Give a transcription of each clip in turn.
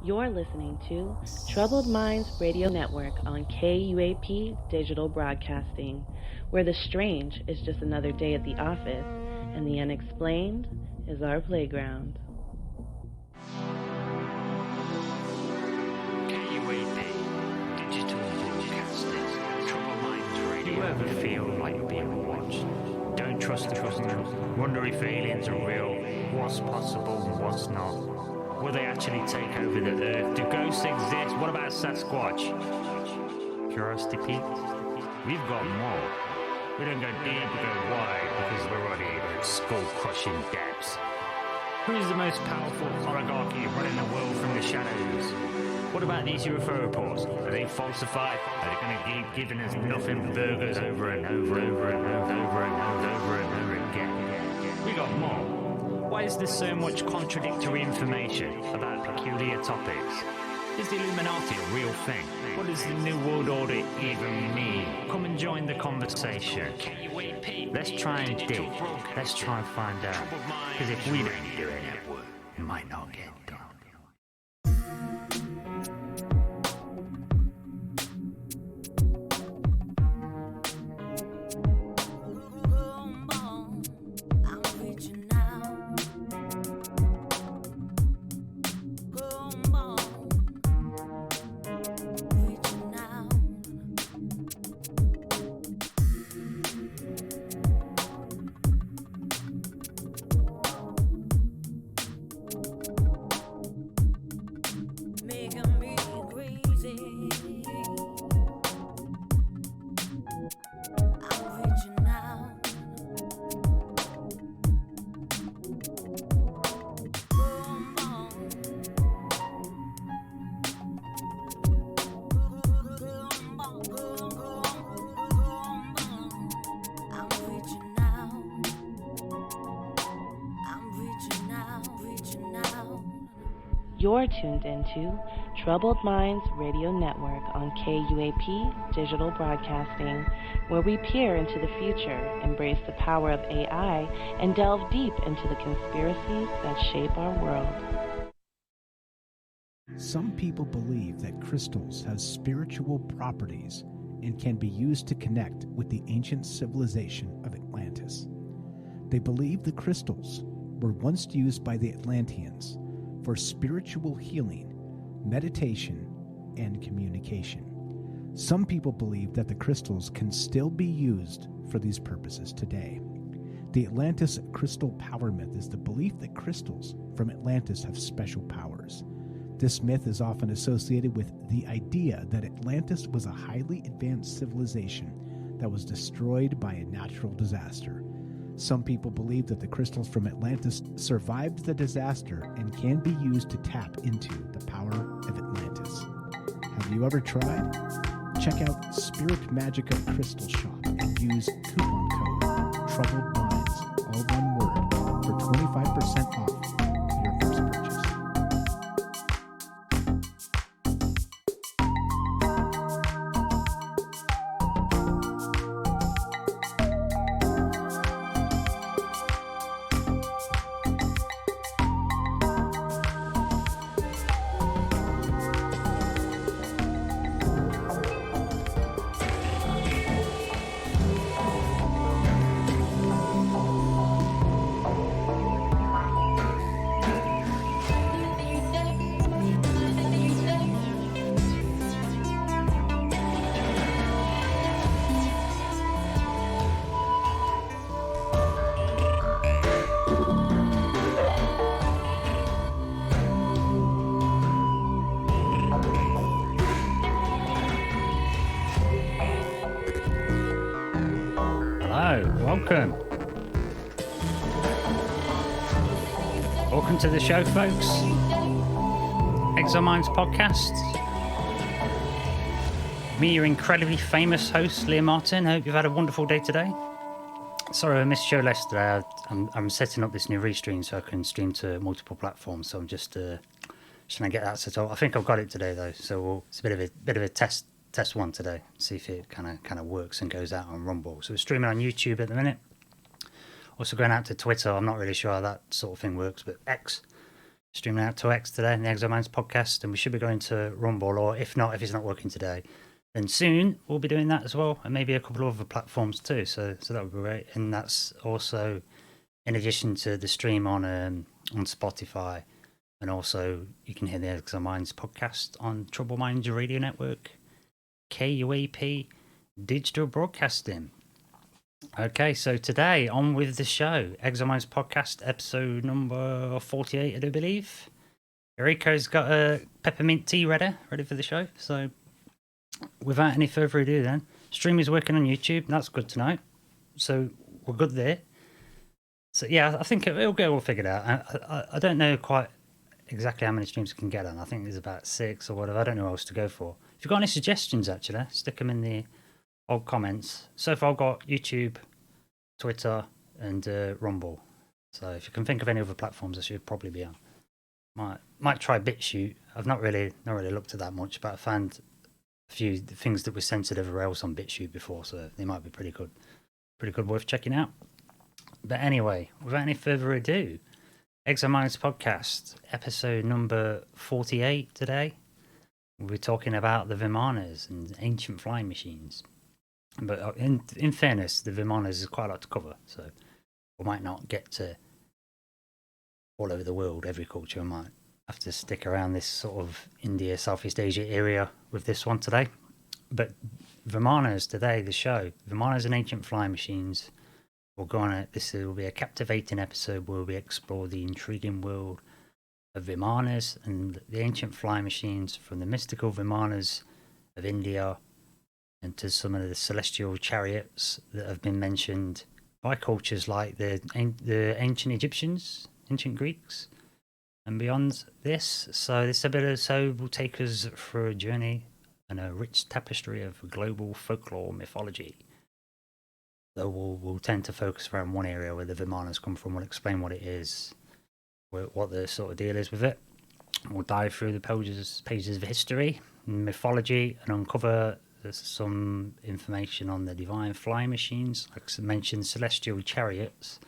You're listening to Troubled Minds Radio Network on KUAP Digital Broadcasting, where the strange is just another day at the office and the unexplained is our playground. KUAP Digital Broadcasting, Troubled Minds Radio. Do you ever feel like you're being watched? Don't trust the government. Wonder if aliens are real, what's possible and what's not. Will they actually take over the Earth? Do ghosts exist? What about Sasquatch? Curiosity peaked? We've got more. We don't go deep, we go wide, because we're already in skull-crushing depths. Who's the most powerful oligarchy running the world from the shadows? What about these UFO reports? Are they falsified? Are they going to keep giving us nothing but burgers over and over and over and over and over and over again? We got more. Why is there so much contradictory information about peculiar topics? Is the Illuminati a real thing? What does the New World Order even mean? Come and join the conversation. Let's try and dig. Let's try and find out. Because if we don't do it, it might not get done. You're tuned into Troubled Minds Radio Network on KUAP Digital Broadcasting, where we peer into the future, embrace the power of AI, and delve deep into the conspiracies that shape our world. Some people believe that crystals have spiritual properties and can be used to connect with the ancient civilization of Atlantis. They believe the crystals were once used by the Atlanteans for spiritual healing, meditation, and communication. Some people believe that the crystals can still be used for these purposes today. The Atlantis crystal power myth is the belief that crystals from Atlantis have special powers. This myth is often associated with the idea that Atlantis was a highly advanced civilization that was destroyed by a natural disaster. Some people believe that the crystals from Atlantis survived the disaster and can be used to tap into the power of Atlantis. Have you ever tried? Check out Spirit Magica Crystal Shop and use coupon code Troubled Minds, all one word, for 25% off your first purchase. Welcome to the show, folks. Exile Minds podcast. Me, your incredibly famous host, Leah Martin. I hope you've had a wonderful day today. Sorry I missed show yesterday. I'm setting up this new restream so I can stream to multiple platforms. So I'm just trying to get that set up. I think I've got it today though. So it's a bit of a test one today. See if it kind of works and goes out on Rumble. So we're streaming on YouTube at the minute. Also going out to Twitter. I'm not really sure how that sort of thing works, but X. streaming out to X today in the Exominds podcast, and we should be going to Rumble, or if not, if it's not working today, then soon we'll be doing that as well, and maybe a couple of other platforms too. So that would be great, and that's also in addition to the stream on Spotify, and also you can hear the Exominds podcast on Troubled Minds Radio Network, KUAP Digital Broadcasting. Okay, so today on with the show, Exominds podcast episode number 48, I do believe. Eriko's got a peppermint tea ready for the show. So without any further ado then, stream is working on YouTube, that's good to know. So we're good there. So yeah, I think it'll get all figured out. I don't know quite exactly how many streams we can get on. I think there's about 6 or whatever. I don't know what else to go for. If you've got any suggestions, actually, stick them in the old comments. So far I've got YouTube, Twitter, and Rumble. So if you can think of any other platforms I should probably be on. Might try BitChute. I've not really looked at that much, but I found a few things that were censored everywhere else on BitChute before, so they might be pretty good worth checking out. But anyway, without any further ado, Exominds podcast, episode number 48 today. We'll be talking about the Vimanas and ancient flying machines. But in fairness, the Vimanas is quite a lot to cover, so we might not get to all over the world, every culture. We might have to stick around this sort of India, Southeast Asia area with this one today. But Vimanas today, the show, Vimanas and ancient flying machines. We'll go on it. This will be a captivating episode where we explore the intriguing world of Vimanas and the ancient flying machines, from the mystical Vimanas of India and to some of the celestial chariots that have been mentioned by cultures like the ancient Egyptians, ancient Greeks, and beyond this. So this episode will take us through a journey and a rich tapestry of global folklore mythology. Though we'll tend to focus around one area where the Vimanas come from. We'll explain what it is, what the sort of deal is with it. We'll dive through the pages of history, mythology, and uncover some information on the divine flying machines, like I mentioned, celestial chariots,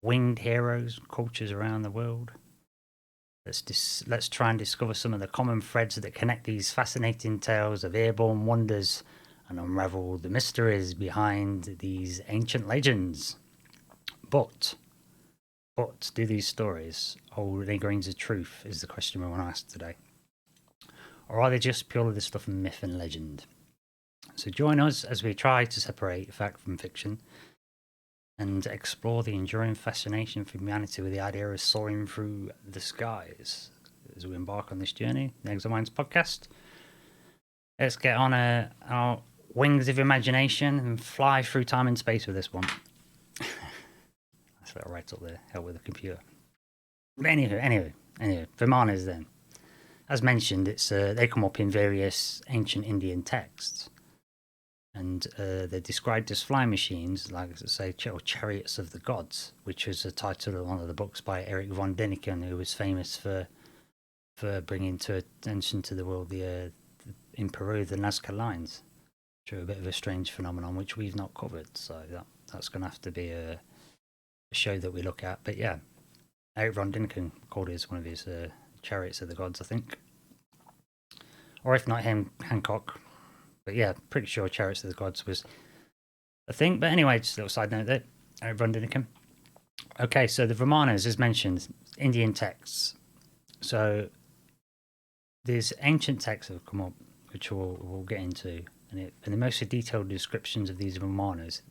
winged heroes, cultures around the world. Let's try and discover some of the common threads that connect these fascinating tales of airborne wonders and unravel the mysteries behind these ancient legends. But do these stories hold any grains of truth, is the question we want to ask today. Or are they just purely the stuff of myth and legend? So join us as we try to separate fact from fiction and explore the enduring fascination for humanity with the idea of soaring through the skies. As we embark on this journey, the Exominds podcast, let's get on our wings of imagination and fly through time and space with this one. That's right up there, hell with the computer. But anyway, Vimanas then. As mentioned, they come up in various ancient Indian texts. And they're described as flying machines, like I say, chariots of the gods, which was a title of one of the books by Eric von Däniken, who was famous for bringing to attention to the world in Peru the Nazca lines. Which are a bit of a strange phenomenon, which we've not covered, so that's going to have to be a show that we look at. But yeah, Eric von Däniken called it as one of his chariots of the gods, I think. Or if not him, Hancock. But yeah, pretty sure chariots of the gods was a thing. But anyway, just a little side note there, Eric von Däniken. Okay, so the Vimanas, as mentioned, Indian texts. So there's ancient texts that have come up, which we'll get into. And the most detailed descriptions of these Vimanas,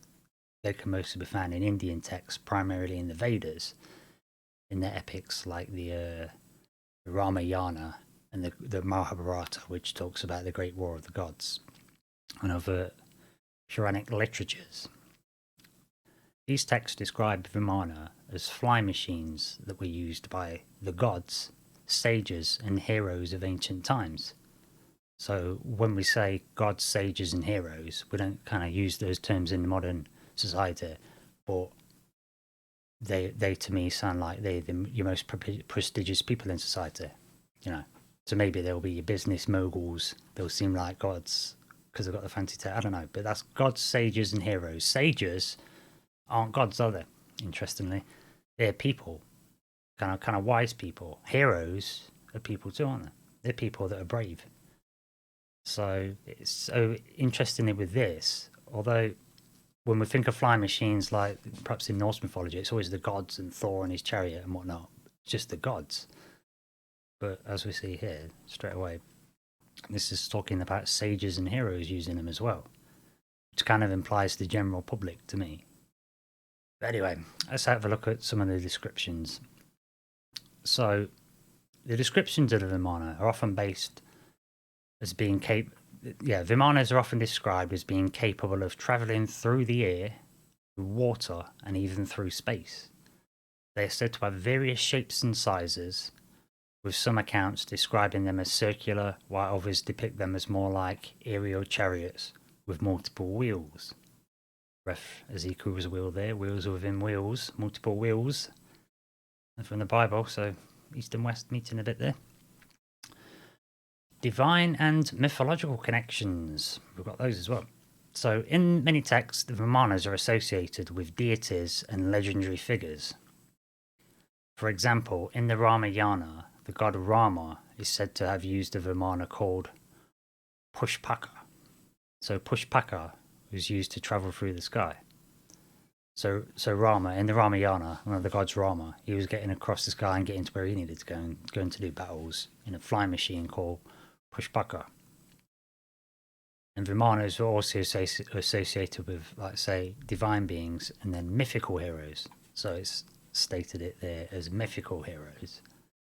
they can mostly be found in Indian texts, primarily in the Vedas, in their epics like the Ramayana and the Mahabharata, which talks about the Great War of the Gods, and other Puranic literatures. These texts describe Vimana as flying machines that were used by the gods, sages, and heroes of ancient times. So when we say gods, sages, and heroes, we don't kind of use those terms in modern society, but they to me sound like they're your most prestigious people in society, you know. So maybe they'll be your business moguls. They'll seem like gods because they've got the fancy I don't know, but that's gods, sages, and heroes. Sages aren't gods, are they? Interestingly, they're people. kind of wise people. Heroes are people too, aren't they? They're people that are brave. So it's so interestingly with this, although when we think of flying machines, like perhaps in Norse mythology, it's always the gods and Thor and his chariot and whatnot, just the gods. But as we see here, straight away, this is talking about sages and heroes using them as well, which kind of implies the general public to me. But anyway, let's have a look at some of the descriptions. So the descriptions of the Vimana are often based as being Vimanas are often described as being capable of travelling through the air, through water, and even through space. They are said to have various shapes and sizes, with some accounts describing them as circular, while others depict them as more like aerial chariots with multiple wheels. Ref Ezekiel's wheel there, wheels within wheels, multiple wheels. And from the Bible, so East and West meeting a bit there. Divine and mythological connections. We've got those as well. So in many texts, the Vimanas are associated with deities and legendary figures. For example, in the Ramayana, the god Rama is said to have used a Vimana called Pushpaka. So Pushpaka was used to travel through the sky. So Rama, in the Ramayana, one of the gods Rama, he was getting across the sky and getting to where he needed to go and going to do battles in a flying machine called Pushpaka. And Vimanas are also associated with, like, say, divine beings and then mythical heroes. So it's stated it there as mythical heroes.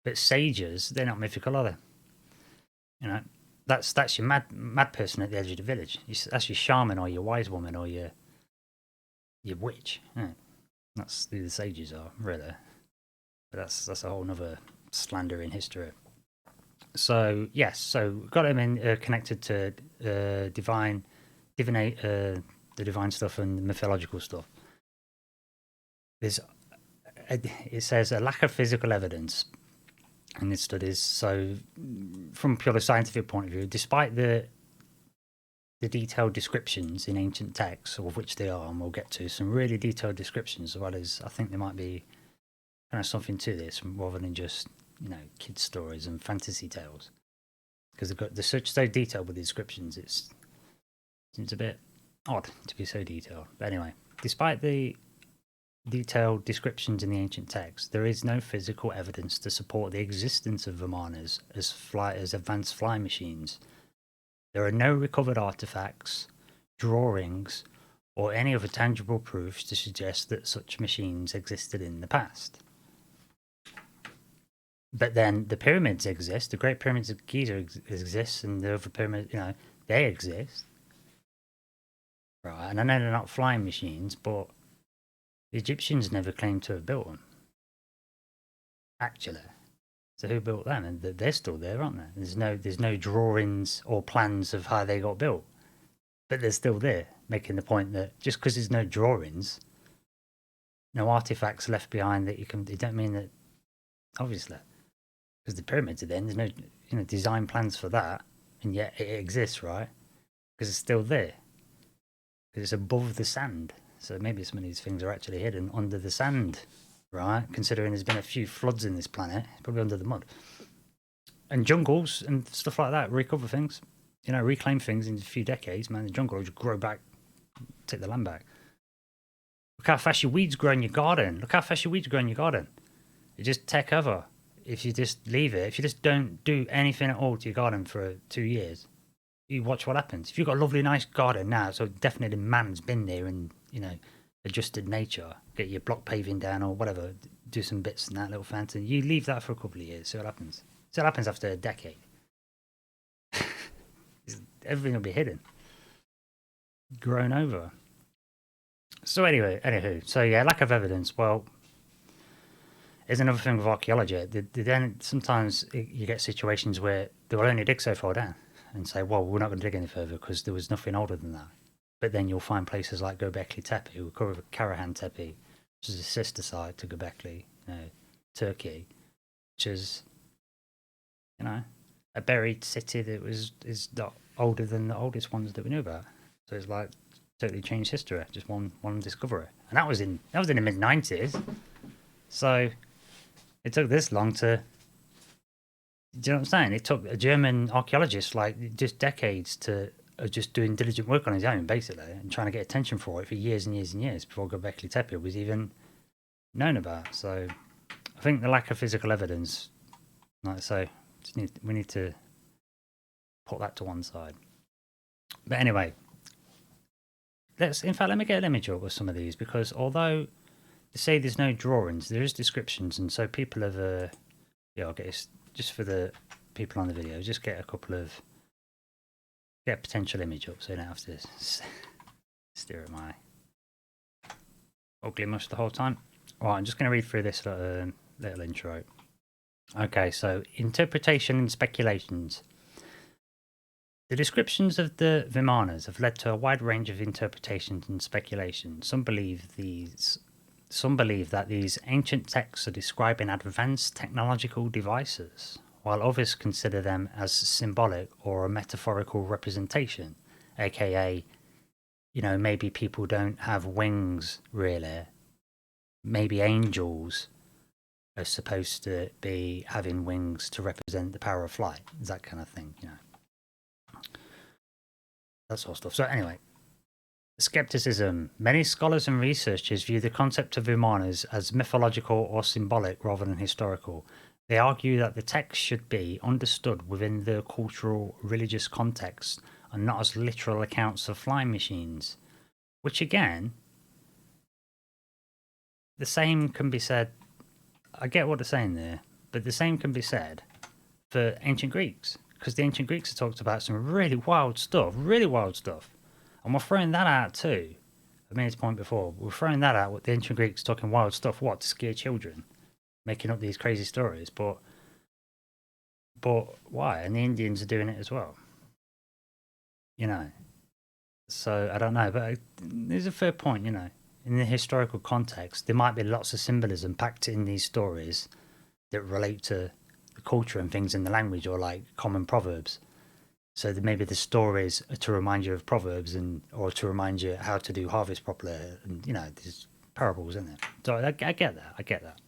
But sages, they're not mythical, are they? You know, that's your mad person at the edge of the village. That's your shaman or your wise woman or your witch. Yeah. That's who the sages are, really. But that's a whole nother slander in history. So yes, so got them in connected to the divine stuff and the mythological stuff. It says a lack of physical evidence in its studies. So from a purely scientific point of view, despite the detailed descriptions in ancient texts, of which they are, and we'll get to some really detailed descriptions, as well as I think there might be kind of something to this rather than just, you know, kids' stories and fantasy tales, because they're so detailed with the descriptions. It seems a bit odd to be so detailed. But anyway, despite the detailed descriptions in the ancient texts, there is no physical evidence to support the existence of Vimanas as advanced flying machines. There are no recovered artifacts, drawings, or any other tangible proofs to suggest that such machines existed in the past. But then the pyramids exist, the Great Pyramids of Giza exists, and the other pyramids, you know, they exist. Right, and I know they're not flying machines, but the Egyptians never claimed to have built them. Actually. So who built them? And they're still there, aren't they? There's no drawings or plans of how they got built. But they're still there, making the point that just because there's no drawings, no artifacts left behind that they don't mean that, obviously. Because the pyramids are there, and there's no design plans for that, and yet it exists, right? Because it's still there. Because it's above the sand. So maybe some of these things are actually hidden under the sand, right? Considering there's been a few floods in this planet, it's probably under the mud. And jungles and stuff like that, recover things, reclaim things in a few decades, man. The jungle will just grow back, take the land back. Look how fast your weeds grow in your garden. It just take over. If you just leave it, if you just don't do anything at all to your garden for 2 years, you watch what happens. If you've got a lovely, nice garden now, so definitely man's been there and, adjusted nature, get your block paving down or whatever, do some bits in that little fountain. You leave that for a couple of years, see what happens. See what happens after a decade. Everything will be hidden. Grown over. So anywho, so yeah, lack of evidence. Well, is another thing with archaeology. Then sometimes you get situations where they will only dig so far down and say, well, we're not going to dig any further because there was nothing older than that. But then you'll find places like Göbekli Tepe, or Karahan Tepe, which is a sister site to Göbekli, Turkey, which is, a buried city that is not older than the oldest ones that we knew about. So it's like totally changed history, just one discovery. And that was in the mid-90s. So, It took this long to. Do you know what I'm saying? It took a German archaeologist like just decades to just doing diligent work on his own, basically, and trying to get attention for it for years and years and years before Göbekli Tepe was even known about. So I think the lack of physical evidence, like I say, we need to put that to one side. But anyway, let me get an image up of some of these, because although they say there's no drawings, there is descriptions, and so people have I'll get this just for the people on the video, just get a potential image up so you don't have to stare at my ugly mush the whole time. Right, I'm just going to read through this little intro. Okay, so interpretation and speculations. The descriptions of the Vimanas have led to a wide range of interpretations and speculations. Some believe that these ancient texts are describing advanced technological devices, while others consider them as symbolic or a metaphorical representation, aka, maybe people don't have wings really. Maybe angels are supposed to be having wings to represent the power of flight, that kind of thing, that sort of stuff. So anyway, skepticism. Many scholars and researchers view the concept of Vimanas as mythological or symbolic rather than historical. They argue that the text should be understood within the cultural, religious context and not as literal accounts of flying machines. Which again, the same can be said, I get what they're saying there, but the same can be said for ancient Greeks. Because the ancient Greeks have talked about some really wild stuff. And we're throwing that out too. I made this point before. We're throwing that out with the ancient Greeks talking wild stuff. What? To scare children? Making up these crazy stories. But why? And the Indians are doing it as well. So I don't know. But there's a fair point, In the historical context, there might be lots of symbolism packed in these stories that relate to the culture and things in the language, or like common proverbs. So that maybe the stories are to remind you of proverbs, or to remind you how to do harvest properly, and there's parables in there. So I get that.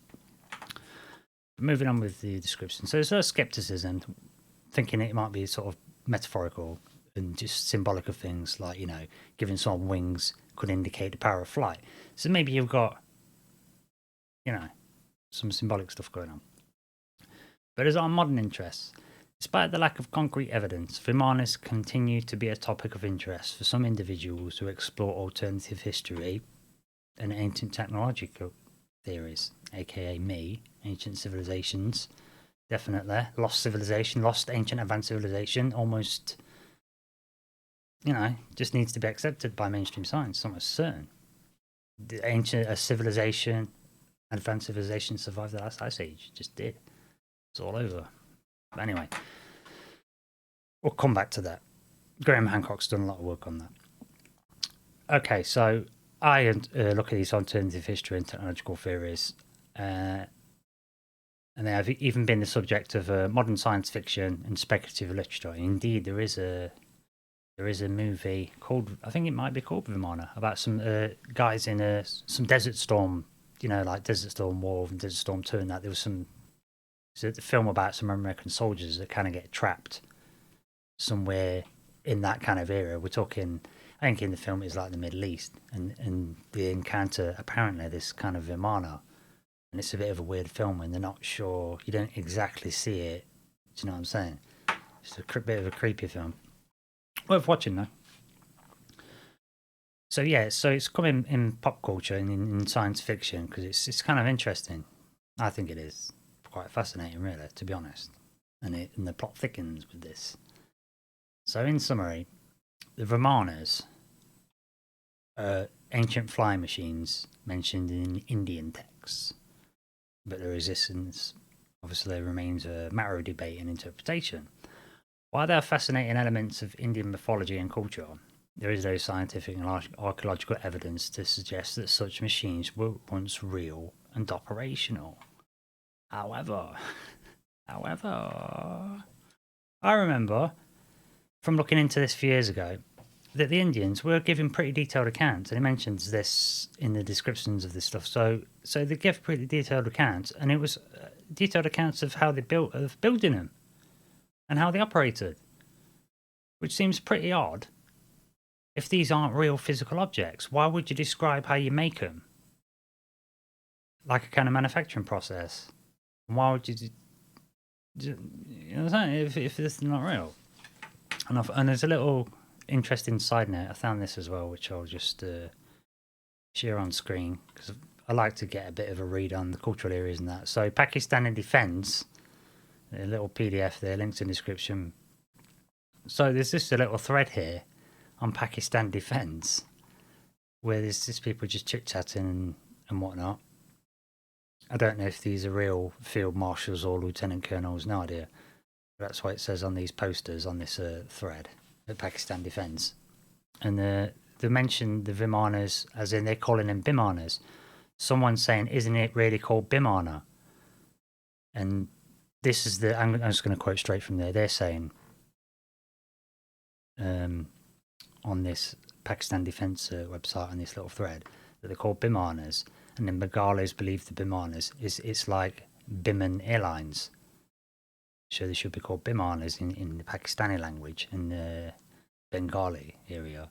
Moving on with the description. So there's a skepticism, thinking it might be sort of metaphorical and just symbolic of things, like giving someone wings could indicate the power of flight. So maybe you've got some symbolic stuff going on. But as our modern interests, despite the lack of concrete evidence, Vimanas continue to be a topic of interest for some individuals who explore alternative history and ancient technological theories, aka me, ancient civilizations, definitely. Lost civilization, lost ancient advanced civilization, almost, just needs to be accepted by mainstream science, almost certain. The ancient civilization, advanced civilization survived the last ice age, just did. It's all over. But anyway, we'll come back to that. Graham Hancock's done a lot of work on that. Okay, so I look at these alternative history and technological theories, and they have even been the subject of modern science fiction and speculative literature. Indeed, there is a movie called, I think it might be called Vimana, about some guys in some Desert Storm, like Desert Storm War and Desert Storm 2, and that there was a film about some American soldiers that kind of get trapped somewhere in that kind of era. We're talking, I think in the film it's like the Middle East, and they encounter apparently this kind of Vimana, and it's a bit of a weird film when they're not sure, you don't exactly see it. Do you know what I'm saying? It's a bit of a creepy film. Worth watching though. So yeah, so it's coming in pop culture and in science fiction because it's kind of interesting. I think it is quite fascinating, really, to be honest. And the plot thickens with this. So in summary, the Vimanas are ancient flying machines mentioned in Indian texts, but their existence obviously remains a matter of debate and interpretation. While there are fascinating elements of Indian mythology and culture, there is no scientific and archaeological evidence to suggest that such machines were once real and operational. However, I remember from looking into this a few years ago, that the Indians were giving pretty detailed accounts, and it mentions this in the descriptions of this stuff. So they give pretty detailed accounts, and it was detailed accounts of how they of building them and how they operated, which seems pretty odd. If these aren't real physical objects, why would you describe how you make them? Like a kind of manufacturing process. Why would you know what I'm saying? If this is not real. And there's a little interesting side note. I found this as well, which I'll just share on screen because I like to get a bit of a read on the cultural areas and that. So Pakistani defence, a little PDF there, links in the description. So there's just a little thread here on Pakistan defence where there's just people just chit-chatting and whatnot. I don't know if these are real field marshals or lieutenant colonels, no idea. That's what it says on these posters on this thread at Pakistan Defence. And they mention the Vimanas, as in they're calling them Bimanas. Someone's saying, isn't it really called Bimana? And this is I'm just going to quote straight from there. They're saying on this Pakistan Defence website, on this little thread, that they're called Bimanas. And then Bengalis believe the Bimanas it's like Biman Airlines. So they should be called Bimanas in the Pakistani language, in the Bengali area.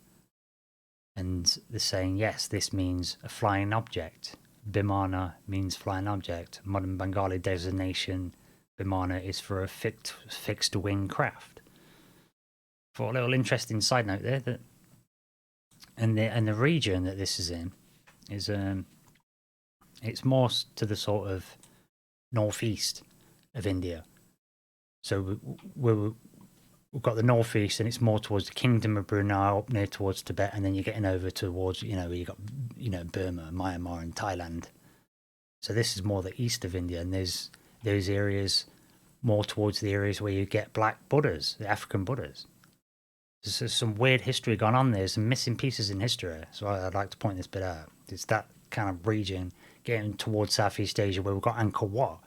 And they're saying, yes, this means a flying object. Bimana means flying object. Modern Bengali designation, Bimana, is for a fixed wing craft. For a little interesting side note there, that and the region that this is in is it's more to the sort of northeast of India. So we've got the northeast, and it's more towards the Kingdom of Brunei, up near towards Tibet, and then you're getting over towards, where you got, Burma, Myanmar, and Thailand. So this is more the east of India, and there's those areas more towards the areas where you get black Buddhas, the African Buddhas. There's some weird history gone on there, some missing pieces in history. So I'd like to point this bit out. It's that kind of region getting towards Southeast Asia where we've got Angkor Wat,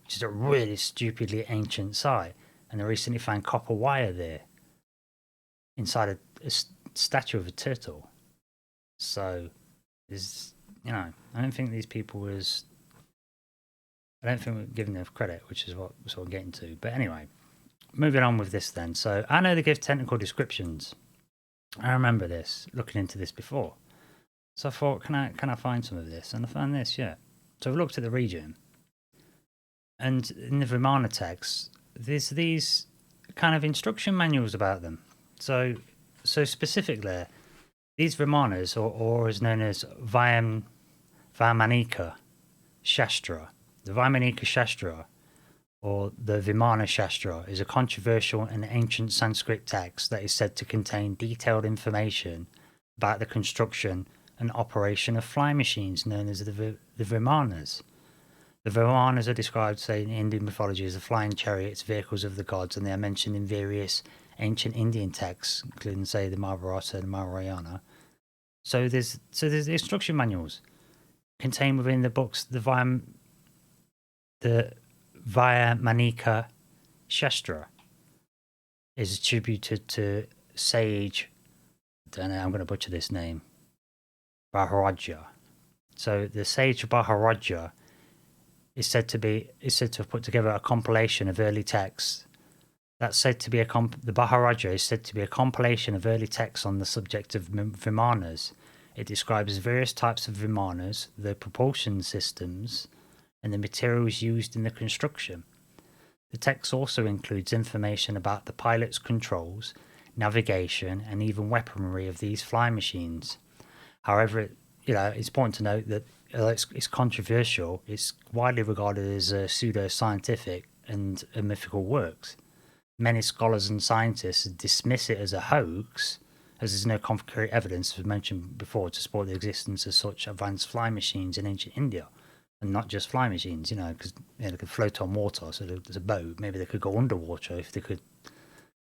which is a really stupidly ancient site. And they recently found copper wire there inside a statue of a turtle. So, I don't think these people I don't think we're giving them credit, which is what we're sort of getting to. But anyway, moving on with this then. So I know they give technical descriptions. I remember this, looking into this before. So I thought, can I find some of this? And I found this, yeah. So I've looked at the region. And in the Vimana text, there's these kind of instruction manuals about them. So specifically, these Vimanas, or as known as Vaimanika Shastra, the Vaimanika Shastra, or the Vimana Shastra, is a controversial and ancient Sanskrit text that is said to contain detailed information about the construction and operation of flying machines known as the Vimanas. The Vimanas are described, say, in Indian mythology as the flying chariots, vehicles of the gods, and they are mentioned in various ancient Indian texts, including, say, the Mahabharata and Mahabharata. So there's instruction manuals contained within the books. The Vaimanika Shastra is attributed to sage, I don't know, I'm going to butcher this name, Baharaja. So the sage Baharaja is said to have put together a compilation of early texts. That's said to be the Baharaja is said to be a compilation of early texts on the subject of Vimanas. It describes various types of Vimanas, their propulsion systems, and the materials used in the construction. The text also includes information about the pilot's controls, navigation, and even weaponry of these flying machines. However, it's important to note that it's controversial. It's widely regarded as pseudo-scientific and mythical works. Many scholars and scientists dismiss it as a hoax, as there's no concrete evidence, as mentioned before, to support the existence of such advanced flying machines in ancient India. And not just flying machines, because they could float on water, so there's a boat. Maybe they could go underwater if they could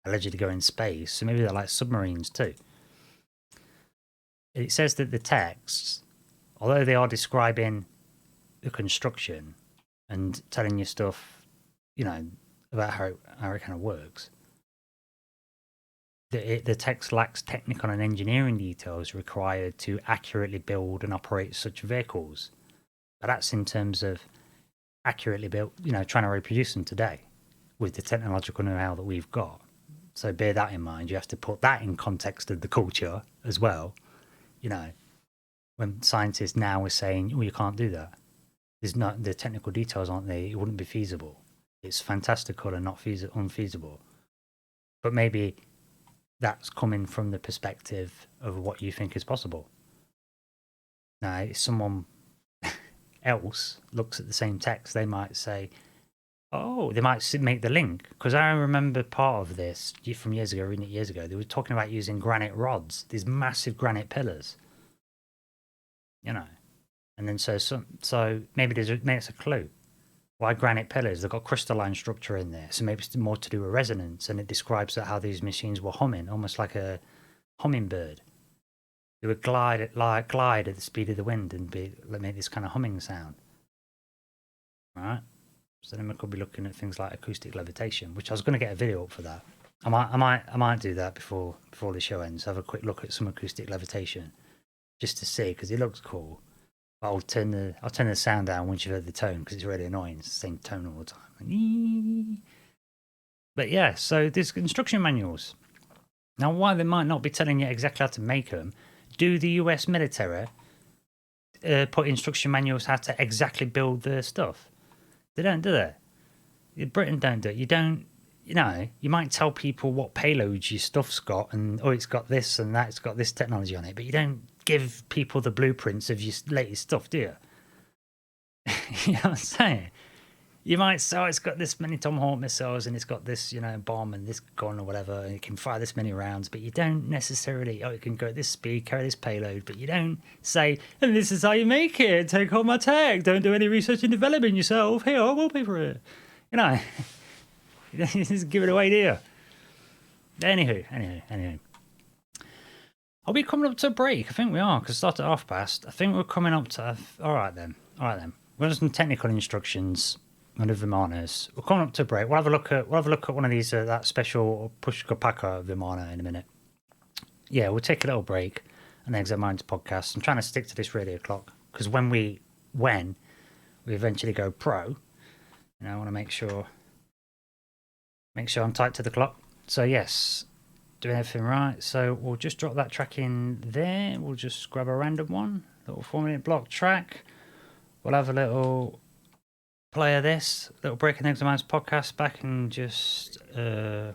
allegedly go in space. So maybe they're like submarines too. It says that the texts, although they are describing the construction and telling you stuff, about how it kind of works, the text lacks technical and engineering details required to accurately build and operate such vehicles. But that's in terms of accurately built, trying to reproduce them today with the technological know-how that we've got. So bear that in mind. You have to put that in context of the culture as well. When scientists now are saying, "Oh, you can't do that. There's not the technical details aren't there. It wouldn't be feasible. It's fantastical and not unfeasible." But maybe that's coming from the perspective of what you think is possible. Now, if someone else looks at the same text, they might say, "Oh," they might make the link. Because I remember part of this from years ago, reading it years ago. They were talking about using granite rods, these massive granite pillars. And then so maybe it's a clue. Why granite pillars? They've got crystalline structure in there, so maybe it's more to do with resonance. And it describes how these machines were humming, almost like a hummingbird. They would glide at the speed of the wind and make this kind of humming sound. Right? So then we could be looking at things like acoustic levitation, which I was going to get a video up for that. I might do that before the show ends. Have a quick look at some acoustic levitation, just to see, because it looks cool. But I'll turn the sound down once you've heard the tone, because it's really annoying. It's the same tone all the time. But yeah, so there's instruction manuals. Now, why they might not be telling you exactly how to make them, do the US military put instruction manuals how to exactly build their stuff? They don't, do they? Britain don't do it. You don't, you might tell people what payloads your stuff's got and, it's got this and that, it's got this technology on it, but you don't give people the blueprints of your latest stuff, do you? You know what I'm saying? You might say, it's got this many Tomahawk missiles and it's got this, bomb and this gun or whatever, and it can fire this many rounds, but you don't necessarily, it can go at this speed, carry this payload, but you don't say, and this is how you make it, take all my tech, don't do any research and development yourself, here, I will pay for it. You just give it away, do you? Anywho. Are we coming up to a break? I think we are, because it started half past. I think we're coming up to... All right then. We'll have some technical instructions on the Vimanas. We're coming up to a break. We'll have a look at one of these, that special Pushkapaka Vimana in a minute. Yeah, we'll take a little break and then Exit Minds podcast. I'm trying to stick to this radio clock, because when we eventually go pro, I want to make sure I'm tight to the clock. So yes, doing everything right. So we'll just drop that track in there. We'll just grab a random one, little 4-minute block track. We'll have a little play of this, little Breaking the Exit Minds podcast back in just a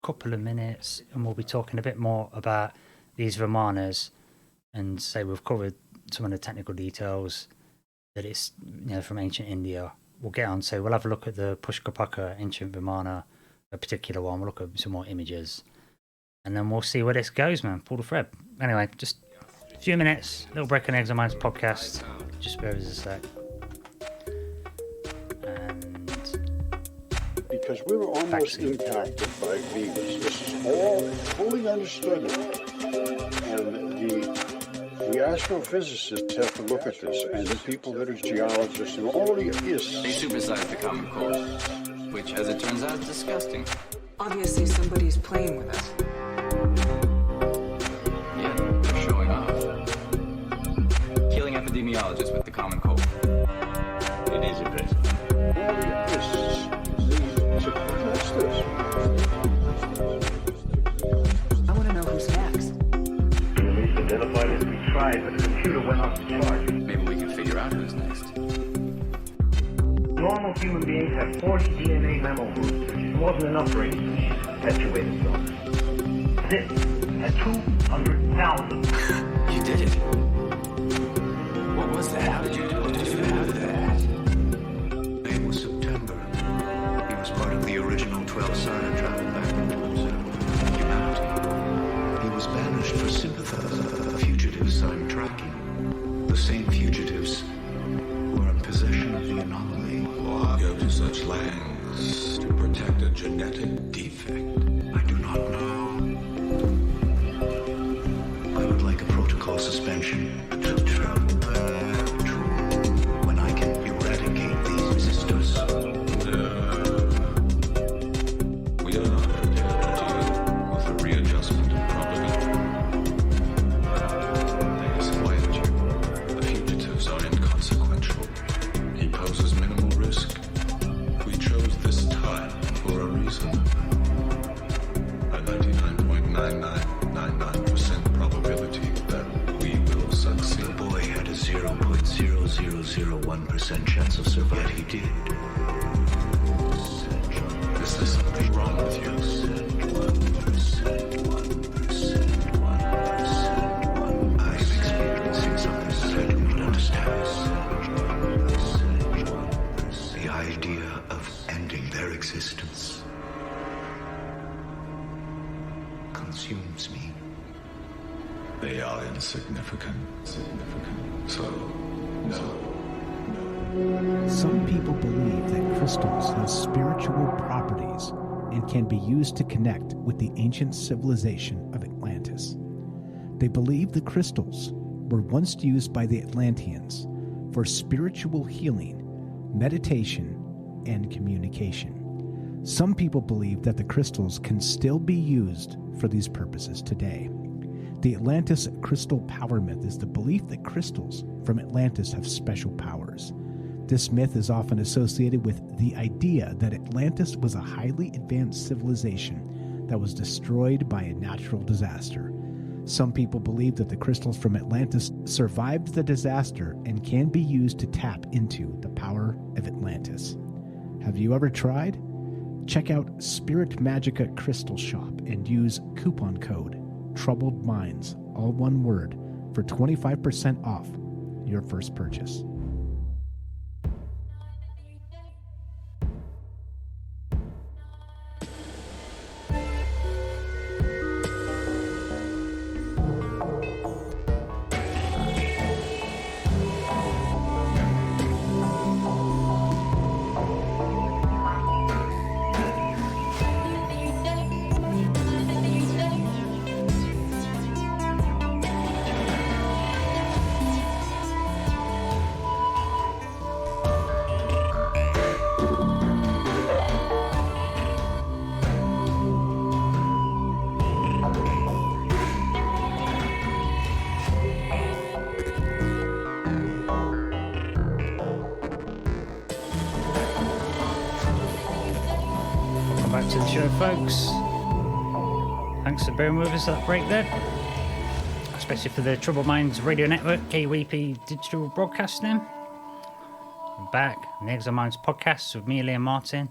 couple of minutes, and we'll be talking a bit more about these Vimanas, and say we've covered some of the technical details that it's from ancient India. We'll get on, so we'll have a look at the Pushkapaka ancient Vimana, a particular one. We'll look at some more images, and then we'll see where this goes, man. Pull the thread. Anyway, just a few minutes, little Breaking the Exit Minds podcast. Just bear with us a sec. Because we were almost impacted by Venus. This is all fully understood. And the astrophysicists have to look at this, and the people that are geologists and all the is. They supersized the Common Core, which, as it turns out, is disgusting. Obviously, somebody's playing with us. Yeah, they're showing off. Killing epidemiologists with the Common Core. It is impressive. I want to know who's next. Police identified as we tried, but the computer went off the charge. Maybe we can figure out who's next. Normal human beings have 40 DNA memo-groups, which is more than enough for any species to perpetuate itself. This at 200,000. You did it. What was that? How did you do that? It was September. He was part of the original 12 sign travel back into humanity. He was banished for sympathizing. Fugitives I'm tracking. The same fugitives who are in possession of the anomaly. Why go to such lengths to protect a genetic defect? I do not know. I would like a protocol suspension. When I can eradicate these resistors. We are not prepared to deal with a readjustment reason. A 99.9999% probability that we will succeed. The boy had a 0.0001% chance of survival, yet he did. Is there something wrong with you? I am experiencing something that I do not understand. The idea of ending their existence consumes me. They are insignificant. So, no. Some people believe that crystals have spiritual properties and can be used to connect with the ancient civilization of Atlantis. They believe the crystals were once used by the Atlanteans for spiritual healing, meditation, and communication. Some people believe that the crystals can still be used for these purposes today. The Atlantis crystal power myth is the belief that crystals from Atlantis have special powers. This myth is often associated with the idea that Atlantis was a highly advanced civilization that was destroyed by a natural disaster. Some people believe that the crystals from Atlantis survived the disaster and can be used to tap into the power of Atlantis. Have you ever tried? Check out Spirit Magica Crystal Shop and use coupon code Troubled Minds, all one word, for 25% off your first purchase. Back to the show, folks. Thanks for bearing with us that break there, especially for the Troubled Minds Radio Network, KUAP Digital Broadcasting. I'm back on the Exile Minds podcast with me, Liam Martin,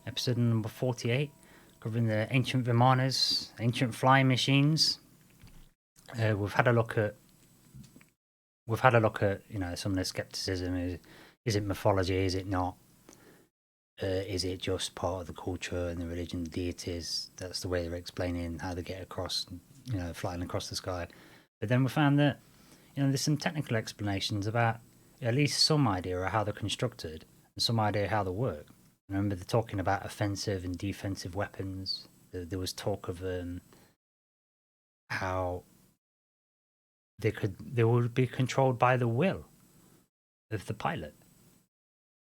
episode number 48, covering the ancient Vimanas, ancient flying machines. We've had a look at some of the skepticism. Is it mythology? Is it not? Is it just part of the culture and the religion, the deities? That's the way they're explaining how they get across, flying across the sky. But then we found that, there's some technical explanations about at least some idea of how they're constructed and some idea how they work. I remember they're talking about offensive and defensive weapons. There was talk of how they would be controlled by the will of the pilot.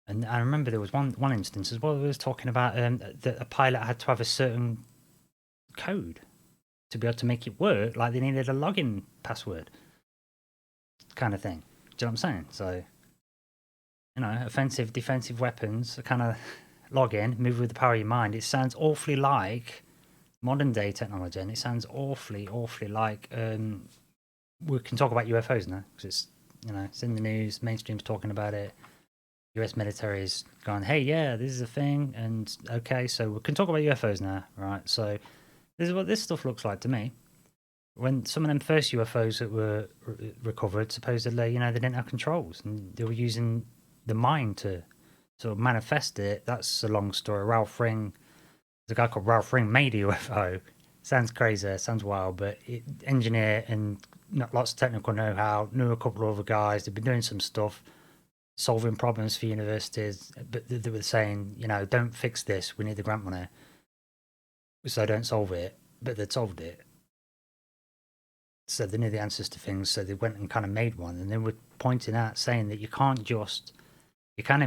And I remember there was one instance as well. It was talking about that a pilot had to have a certain code to be able to make it work. Like they needed a login password, kind of thing. Do you know what I'm saying? So, offensive, defensive weapons, kind of log in, move with the power of your mind. It sounds awfully like modern day technology, and it sounds awfully like. We can talk about UFOs now because it's in the news. Mainstream's talking about it. US military's gone, hey, yeah, this is a thing, and okay, so we can talk about UFOs now, right? So this is what this stuff looks like to me. When some of them first UFOs that were recovered, supposedly, they didn't have controls, and they were using the mind to sort of manifest it. That's a long story. Ralph Ring, the guy called Ralph Ring made a UFO. Sounds crazy, sounds wild, but engineer and lots of technical know-how, knew a couple of other guys, they've been doing some stuff, solving problems for universities, but they were saying, don't fix this, we need the grant money. So don't solve it, but they'd solved it. So they knew the answers to things, so they went and kind of made one, and they were pointing out, saying that you kind of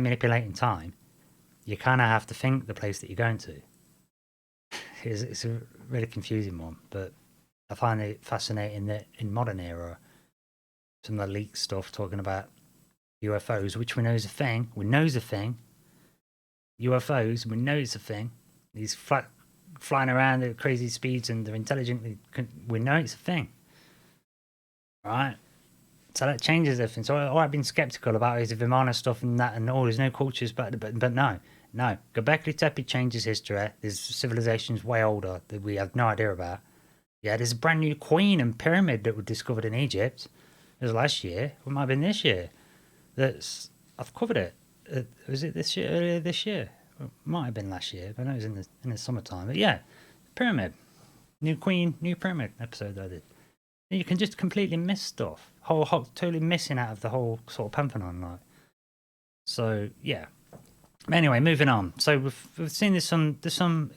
manipulating time, you kind of have to think the place that you're going to. It's a really confusing one, but I find it fascinating that in modern era, some of the leaked stuff talking about UFOs, which we know is a thing. UFOs, we know it's a thing. He's flying around at crazy speeds and they're intelligent. We know it's a thing. Right? So that changes everything. So I've been skeptical about his Vimana stuff and that, and there's no cultures, but no. Göbekli Tepe changes history. There's civilizations way older that we have no idea about. Yeah, there's a brand new queen and pyramid that were discovered in Egypt. It was last year. It might have been this year. I've covered it. Was it this year? Earlier this year? It might have been last year. But I know it was in the summertime. But yeah, pyramid, new queen, new pyramid episode that I did. You can just completely miss stuff. Totally missing out of the whole sort of pantheon, like. So yeah. Anyway, moving on. So we've seen there's some.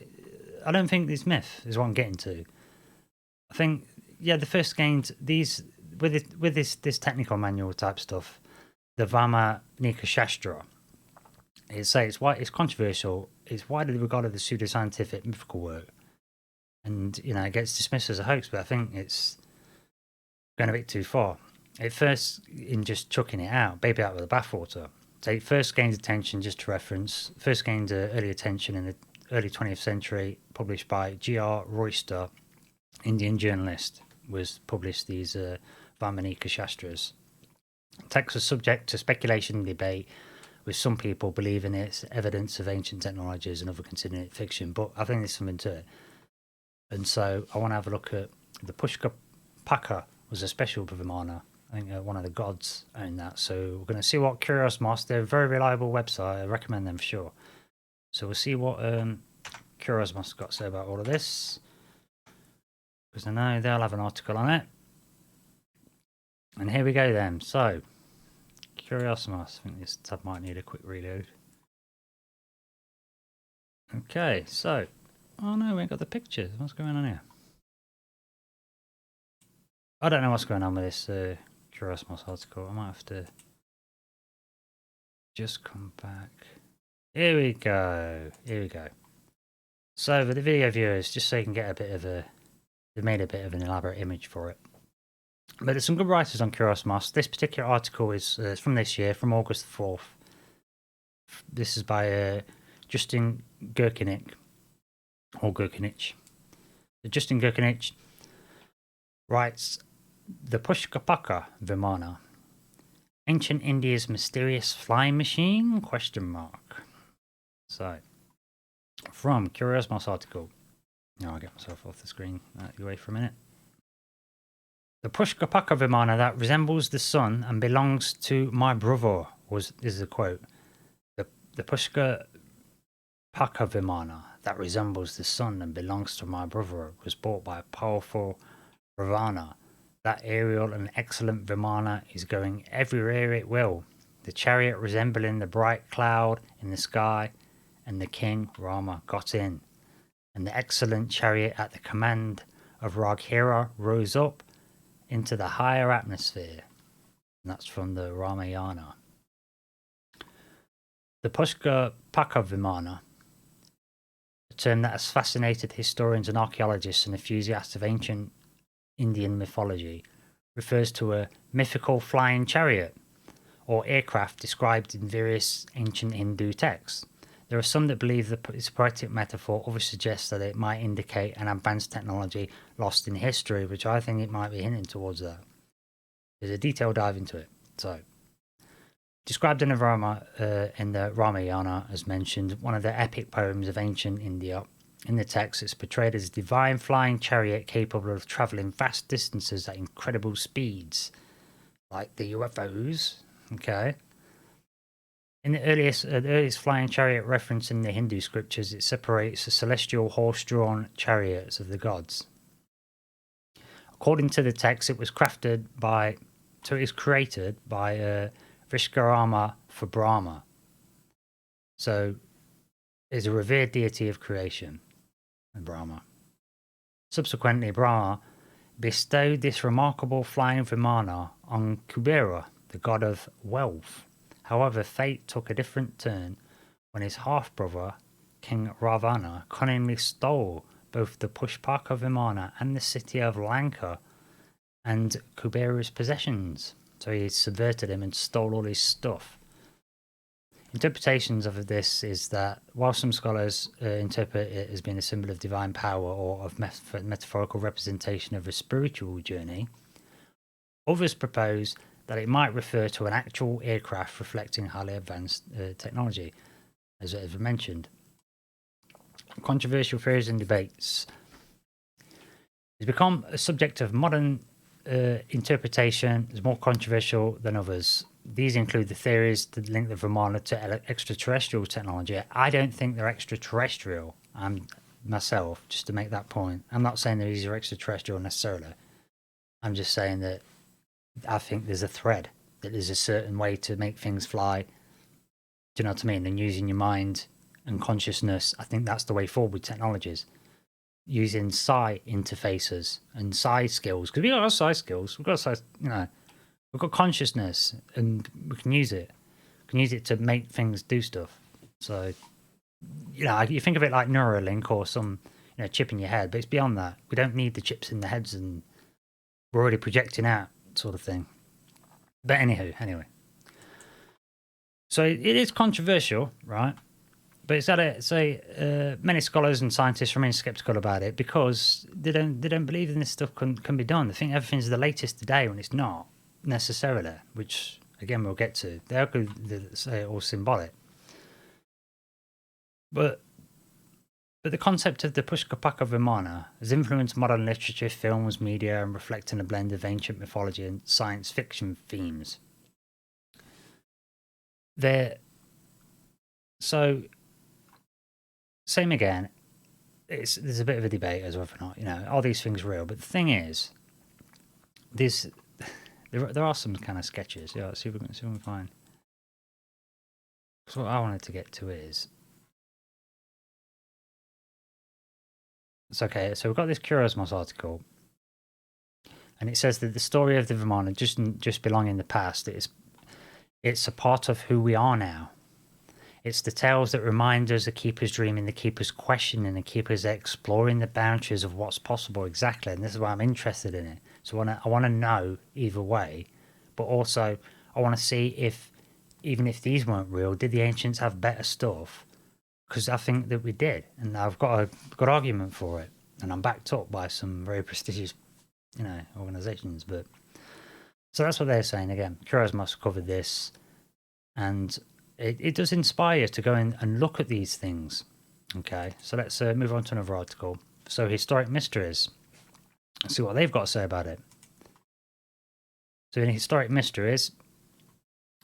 I don't think this myth is what I'm getting to. I think the first gained these with this technical manual type stuff. The Vimanas Shastra. It's controversial. It's widely regarded as pseudoscientific mythical work, and it gets dismissed as a hoax. But I think it's going a bit too far. It first, in just chucking it out, baby out with the bathwater. So it first gained attention, just to reference, early attention in the early 20th century, published by G.R. Royster, Indian journalist, was published these Vimanas Shastras. The text was subject to speculation and debate, with some people believing it's evidence of ancient technologies and others considering it fiction, but I think there's something to it. And so I want to have a look at the Pushkapaka was a special Vimana. I think one of the gods owned that. So we're going to see what Curiosmos, they're a very reliable website. I recommend them for sure. So we'll see what Curiosmos got to say about all of this. Because I know they'll have an article on it. And here we go then. So, Curiosmos. I think this tab might need a quick reload. Okay, so. Oh no, we ain't got the pictures. What's going on here? I don't know what's going on with this Curiosmos article. I might have to just come back. Here we go. So for the video viewers, just so you can get a bit of they've made a bit of an elaborate image for it. But there's some good writers on Curiosmos. This particular article is from this year, from August 4th. This is by Justin Gurkinich. Justin Gurkinich writes, the Pushkapaka Vimana, ancient India's mysterious flying machine? ? So, from Curiosmos article. Now I'll get myself off the screen. Away for a minute. The Pushkapaka Vimana that resembles the sun and belongs to my brother is a quote. The Pushkapaka Vimana that resembles the sun and belongs to my brother was bought by a powerful Ravana. That aerial and excellent Vimana is going everywhere it will. The chariot resembling the bright cloud in the sky, and the king Rama got in. And the excellent chariot at the command of Raghira rose up into the higher atmosphere. And that's from the Ramayana. The Pushkapaka Vimana, a term that has fascinated historians and archaeologists and enthusiasts of ancient Indian mythology, refers to a mythical flying chariot or aircraft described in various ancient Hindu texts. There are some that believe that it's a poetic metaphor, others suggest that it might indicate an advanced technology lost in history, which I think it might be hinting towards that. There's a detailed dive into it. So, described in the Ramayana, as mentioned, one of the epic poems of ancient India. In the text, it's portrayed as a divine flying chariot capable of travelling vast distances at incredible speeds, like the UFOs. Okay. In the earliest flying chariot reference in the Hindu scriptures, it separates the celestial horse-drawn chariots of the gods. According to the text, it was created by Vishkarama for Brahma. So, is a revered deity of creation. Brahma. Subsequently, Brahma bestowed this remarkable flying Vimana on Kubera, the god of wealth. However, fate took a different turn when his half-brother, King Ravana, cunningly stole both the Pushkapaka Vimana and the city of Lanka and Kubera's possessions. So he subverted him and stole all his stuff. Interpretations of this is that while some scholars interpret it as being a symbol of divine power or of metaphorical representation of a spiritual journey, others propose that it might refer to an actual aircraft reflecting highly advanced technology, as I've mentioned. Controversial theories and debates. It's become a subject of modern interpretation. Is more controversial than others. These include the theories that link the Vimana to extraterrestrial technology. I don't think they're extraterrestrial. Myself, just to make that point. I'm not saying that these are extraterrestrial necessarily. I'm just saying that I think there's a thread, that there's a certain way to make things fly. Do you know what I mean? And using your mind and consciousness, I think that's the way forward with technologies. Using psi interfaces and psi skills, because we got our psi skills, we've got psi, we've got consciousness, and we can use it. We can use it to make things do stuff. So, you think of it like Neuralink or some, chip in your head, but it's beyond that. We don't need the chips in the heads, and we're already projecting out, sort of thing. But anyway. So it is controversial, right? But it's many scholars and scientists remain skeptical about it because they don't believe in this stuff can be done. They think everything's the latest today when it's not necessarily, which again we'll get to. They say it all symbolic. But the concept of the Pushkapaka Vimana has influenced modern literature, films, media, and reflecting a blend of ancient mythology and science fiction themes. Same again, there's a bit of a debate as whether or not, are these things real? But the thing is, there are some kind of sketches. Yeah, let's see if we can find. So what I wanted to get to is, it's okay. So we've got this Curiosmos article, and it says that the story of the Vimana doesn't just belong in the past. It's a part of who we are now. It's the tales that remind us the keeper's dreaming, the keeper's questioning, the keeper's exploring the boundaries of what's possible. Exactly, and this is why I'm interested in it. So I want to know either way, but also I want to see if, even if these weren't real, did the ancients have better stuff? Because I think that we did, and I've got a good argument for it, and I'm backed up by some very prestigious, organisations. But so that's what they're saying. Again, Curiosmos covered this, and it does inspire you to go in and look at these things. Okay, so let's move on to another article. So, Historic Mysteries. Let's see what they've got to say about it. So, in Historic Mysteries,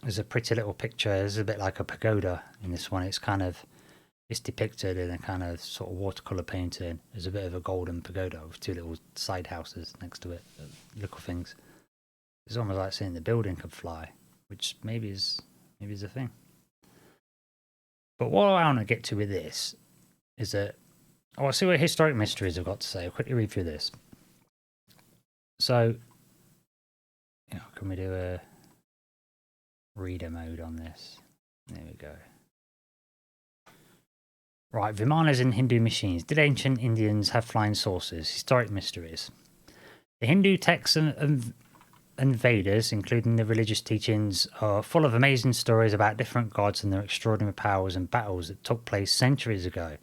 there's a pretty little picture. There's a bit like a pagoda in this one. It's depicted in a kind of sort of watercolour painting. There's a bit of a golden pagoda with two little side houses next to it, little things. It's almost like seeing the building could fly, which maybe is a thing. But what I want to get to with this is that I want to see what Historic Mysteries have got to say. I'll quickly read through this. So, can we do a reader mode on this? There we go. Right, Vimanas in Hindu machines. Did ancient Indians have flying saucers? Historic Mysteries. The Hindu texts and Vedas, including the religious teachings, are full of amazing stories about different gods and their extraordinary powers and battles that took place centuries ago.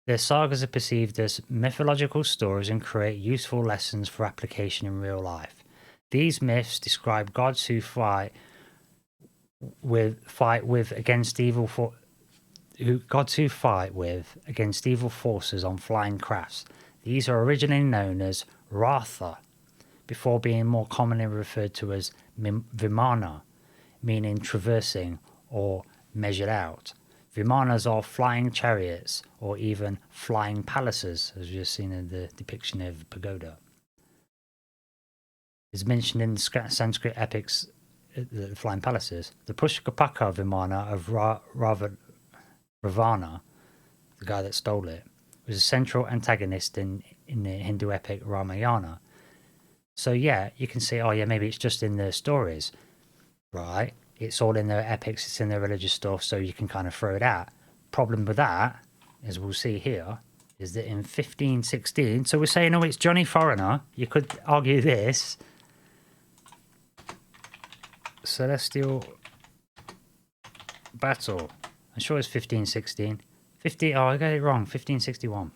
Their sagas are perceived as mythological stories and create useful lessons for application in real life. These myths describe gods who fight against evil forces on flying crafts. These are originally known as Ratha, before being more commonly referred to as Vimana, meaning traversing or measured out. Vimanas are flying chariots or even flying palaces, as we've seen in the depiction of pagoda. It's mentioned in the Sanskrit epics, the flying palaces. The Pushkapaka Vimana of Ravana, the guy that stole it, was a central antagonist in the Hindu epic Ramayana. So yeah, you can say, maybe it's just in their stories, right? It's all in their epics, it's in their religious stuff, so you can kind of throw it out. Problem with that, as we'll see here, is that in 1516, so we're saying, it's Johnny Foreigner. You could argue this. Celestial battle. I'm sure it's 1516. I got it wrong. 1561.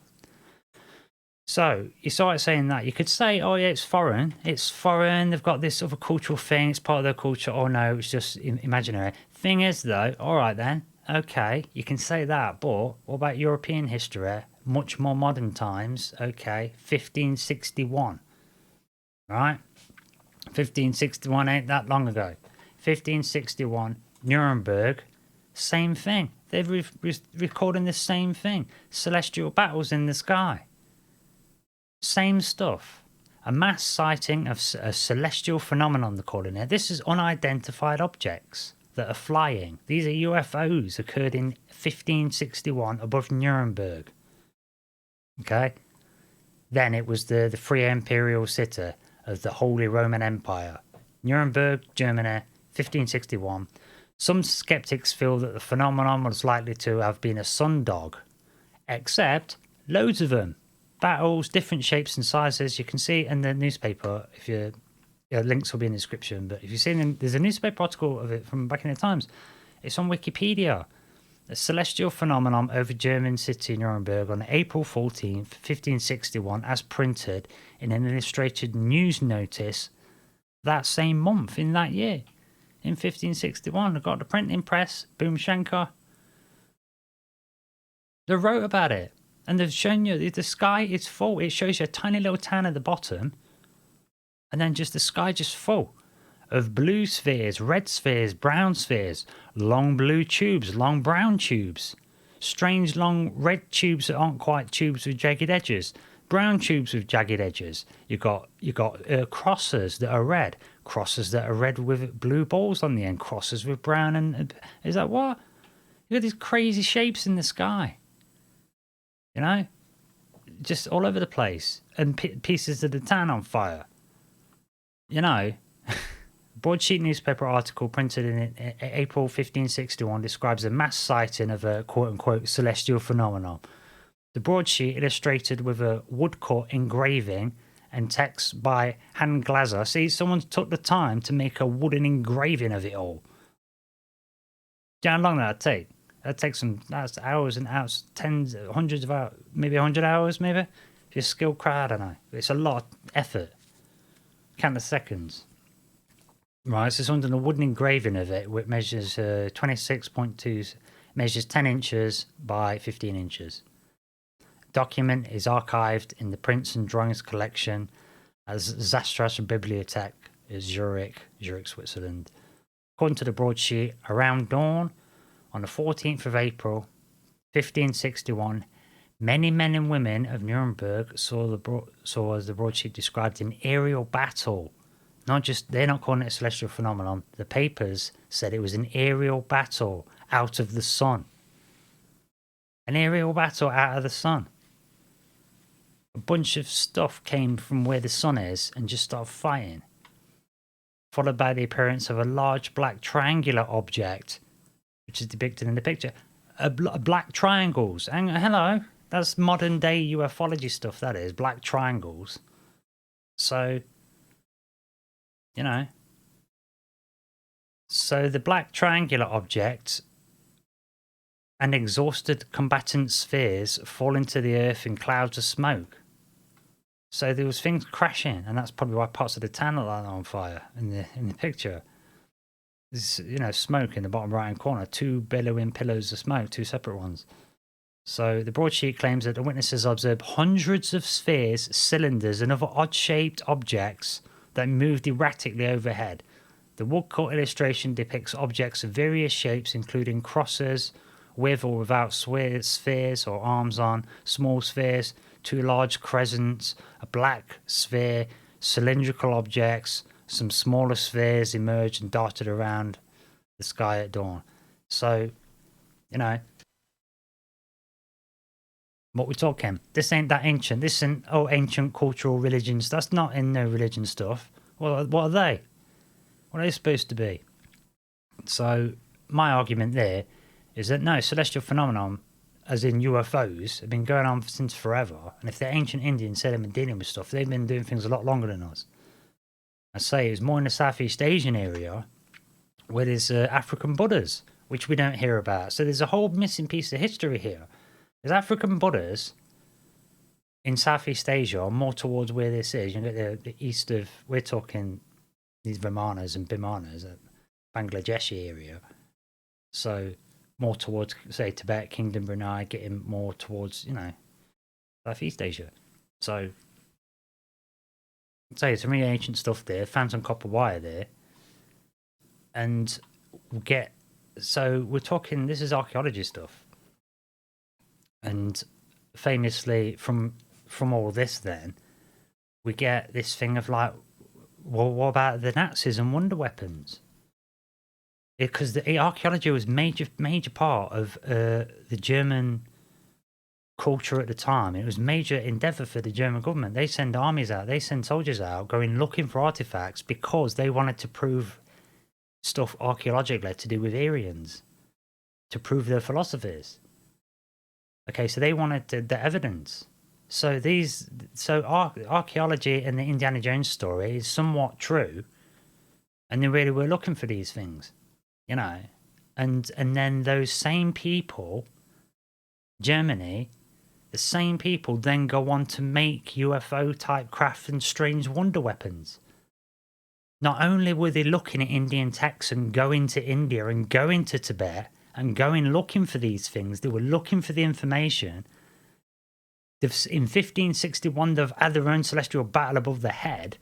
So you start saying that. You could say, oh, yeah, it's foreign. It's foreign. They've got this other cultural thing. It's part of their culture. Oh, no, it's just imaginary. Thing is, though, all right, then. Okay, you can say that. But what about European history? Much more modern times. Okay, 1561. Right? 1561 ain't that long ago. 1561, Nuremberg, same thing. They're recording the same thing. Celestial battles in the sky. Same stuff. A mass sighting of a celestial phenomenon, they're calling it. This is unidentified objects that are flying. These are UFOs occurred in 1561 above Nuremberg. Okay? Then it was the free imperial city of the Holy Roman Empire. Nuremberg, Germany, 1561. Some skeptics feel that the phenomenon was likely to have been a sundog, except loads of them. Battles, different shapes and sizes. You can see in the newspaper, if you links will be in the description, but if you see there's a newspaper article of it from back in the times. It's on Wikipedia. A celestial phenomenon over German city Nuremberg on April 14th, 1561, as printed in an illustrated news notice that same month in that year. In 1561, I got the printing press, Boomshanker. They wrote about it. And they've shown you the sky is full. It shows you a tiny little town at the bottom. And then just the sky just full of blue spheres, red spheres, brown spheres, long blue tubes, long brown tubes, strange long red tubes that aren't quite tubes with jagged edges, brown tubes with jagged edges. You got crosses that are red with blue balls on the end, crosses with brown and is that what? You got these crazy shapes in the sky. You know, just all over the place, and pieces of the town on fire. You know, broadsheet newspaper article printed in April 1561 describes a mass sighting of a quote-unquote celestial phenomenon. The broadsheet illustrated with a woodcut engraving and text by hand glazer. See, someone took the time to make a wooden engraving of it all. Do you know how long that'd take? That takes that's hours and hours, tens, hundreds of hours, maybe 100 hours, maybe. If you're a skilled crowd, I don't know. It's a lot of effort. Count the seconds. Right, so it's under the wooden engraving of it, which measures 26.2, measures 10 inches by 15 inches. Document is archived in the Prints and Drawings collection as Zastras Bibliothek, Zurich, Switzerland. According to the broadsheet, around dawn, on the 14th of April, 1561, many men and women of Nuremberg saw, as the broadsheet described, an aerial battle. They're not calling it a celestial phenomenon. The papers said it was an aerial battle out of the sun. An aerial battle out of the sun. A bunch of stuff came from where the sun is and just started fighting. Followed by the appearance of a large black triangular object, which is depicted in the picture. Black triangles. And hello, that's modern day ufology stuff, that is. Black triangles. So, you know. So the black triangular object and exhausted combatant spheres fall into the earth in clouds of smoke. So there was things crashing, and that's probably why parts of the town are on fire in the picture. There's, smoke in the bottom right-hand corner, two billowing pillars of smoke, two separate ones. So the broadsheet claims that the witnesses observed hundreds of spheres, cylinders, and other odd-shaped objects that moved erratically overhead. The woodcut illustration depicts objects of various shapes, including crosses, with or without spheres or arms on, small spheres, two large crescents, a black sphere, cylindrical objects. Some smaller spheres emerged and darted around the sky at dawn. So, what we're talking. This ain't that ancient. This isn't, ancient cultural religions. That's not in no religion stuff. Well, what are they? What are they supposed to be? So, my argument there is that no, celestial phenomenon, as in UFOs, have been going on since forever. And if the ancient Indians said they've been dealing with stuff, they've been doing things a lot longer than us. I say it's more in the Southeast Asian area where there's African Buddhas which we don't hear about. So there's a whole missing piece of history here. There's African Buddhas in Southeast Asia, more towards where this is. You know, the east of, we're talking these Vimanas and Bimanas, Bangladeshi area. So more towards, say, Tibet, Kingdom, Brunei, getting more towards, you know, Southeast Asia. So, I'd say some really ancient stuff there. Found some copper wire there. And we'll get, so we're talking, this is archaeology stuff. And famously, from all this then, we get this thing of like, well, what about the Nazis and wonder weapons? Because the archaeology was major part of the German culture at the time. It was major endeavour for the German government. They send armies out, they send soldiers out, going looking for artifacts because they wanted to prove stuff archaeologically to do with Aryans, to prove their philosophies. Okay, so they wanted the evidence. So archaeology and the Indiana Jones story is somewhat true, and they really were looking for these things, you know. And then those same people, Germany, the same people then go on to make UFO type craft and strange wonder weapons. Not only were they looking at Indian texts and going to India and going to Tibet and going looking for these things, they were looking for the information. In 1561, they've had their own celestial battle above their head.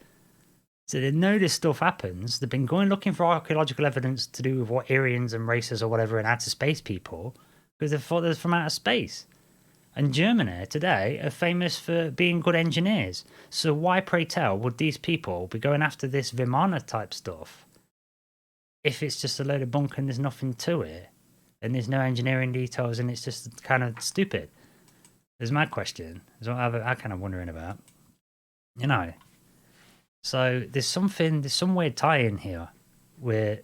So they know this stuff happens. They've been going looking for archaeological evidence to do with what Aryans and races or whatever and outer space people, because they thought they were from outer space. And Germany today are famous for being good engineers. So why, pray tell, would these people be going after this Vimana type stuff if it's just a load of bunk and there's nothing to it and there's no engineering details and it's just kind of stupid? Is my question. Is what I'm kind of wondering about. You know. So there's some weird tie-in here where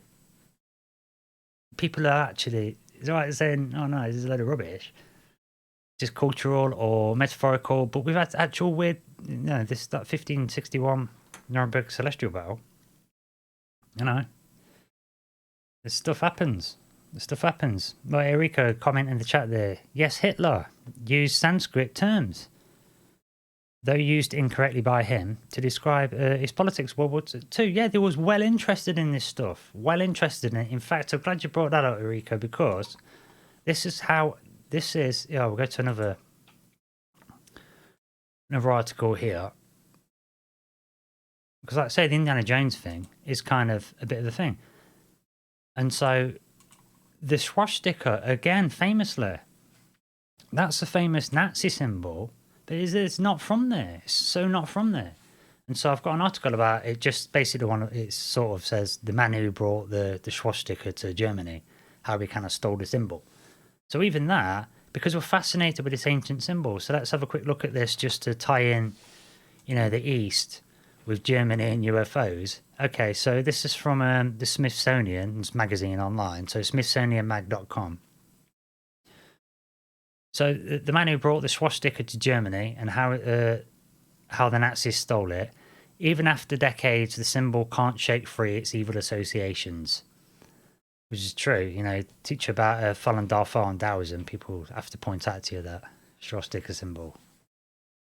people are actually, it's like saying, oh no, this is a load of rubbish. Just cultural or metaphorical, but we've had actual weird, you know, that 1561 Nuremberg celestial battle. You know, this stuff happens. This stuff happens. Like Erika comment in the chat there. Yes, Hitler used Sanskrit terms, though used incorrectly by him, to describe his politics. World War II. Yeah, they was well interested in this stuff. Well interested in it. In fact, I'm glad you brought that up, Erika, because this is how. This is, yeah, we'll go to another article here. Because like I say, the Indiana Jones thing is kind of a bit of a thing. And so the swastika, again, famously, that's a famous Nazi symbol, but it's not from there. It's so not from there. And so I've got an article about it, just basically it sort of says the man who brought the swastika to Germany, how he kind of stole the symbol. So even that, because we're fascinated with this ancient symbol, so let's have a quick look at this just to tie in, you know, the East with Germany and UFOs. Okay, so this is from the Smithsonian's magazine online, so smithsonianmag.com. So the man who brought the swastika to Germany and how the Nazis stole it, even after decades, the symbol can't shake free its evil associations. Which is true, you know, teach about Falun Dafa and Taoism, people have to point out to you that swastika symbol.